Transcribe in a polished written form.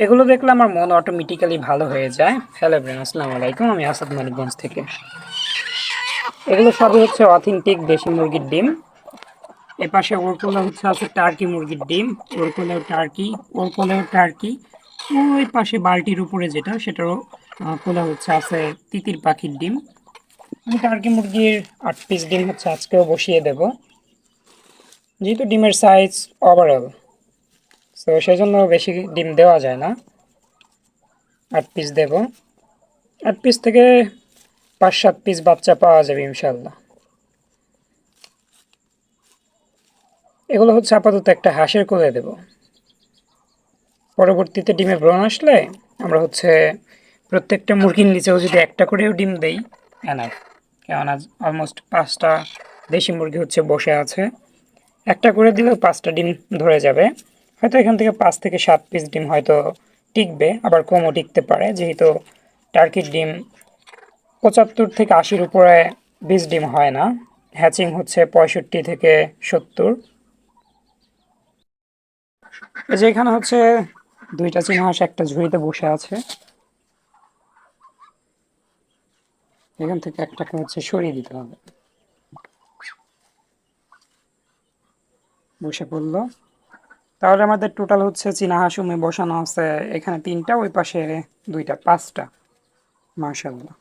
এগুলো দেখলে আমার মন অটোমেটিক্যালি ভালো হয়ে যায়। হ্যালো এভরিওয়ান, আসসালামু আলাইকুম। আমি আসাদ মানিকগঞ্জ থেকে। এগুলো সবই হচ্ছে অথেন্টিক দেশি মুরগির ডিম। এপাশে ওর কোলে হচ্ছে আছে টার্কি মুরগির ডিম, ওর কোলেও টার্কি, ওর কোলেও টার্কি। ওই পাশে বালতির উপরে যেটা, সেটারও কোলে হচ্ছে আছে তিতির পাখির ডিম। আমি টার্কি মুরগির 8 পিস ডিম হচ্ছে আজকেও বসিয়ে দেব, যেহেতু ডিমের সাইজ ওভারঅল, তো সেজন্য বেশি ডিম দেওয়া যায় না। 8 পিস দেব। 8 পিস থেকে 5-7 পিস বাচ্চা পাওয়া যাবে ইনশাল্লাহ। এগুলো হচ্ছে আপাতত একটা হাঁসের কোলে দেব। পরবর্তীতে ডিমের ব্রণ আসলে আমরা হচ্ছে প্রত্যেকটা মুরগির নিচেও যদি একটা করেও ডিম দেই এনাফ। কেননা অলমোস্ট 5টা দেশি মুরগি হচ্ছে বসে আছে, একটা করে দিলেও 5টা ডিম ধরে যাবে। হয়তো এখান থেকে 5 থেকে 7 পিস ডিম হয়তো টিকবে, আবার কমও টিকতে পারে, যেহেতু টার্কির ডিম 75 থেকে 80-র উপরে বীজ ডিম হয় না। হ্যাচিং হচ্ছে 65 থেকে 70। এই যে এখানে হচ্ছে 2টা চীনা হাঁস একটা ঝুড়িতে বসে আছে। এখান থেকে একটাকে হচ্ছে সরিয়ে দিতে হবে। বসে পড়লো। তাহলে আমাদের টোটাল হচ্ছে চীনা হাঁস বসানো আছে এখানে 3টা, ওই পাশে 2টা, 5টা। মাশাআল্লাহ।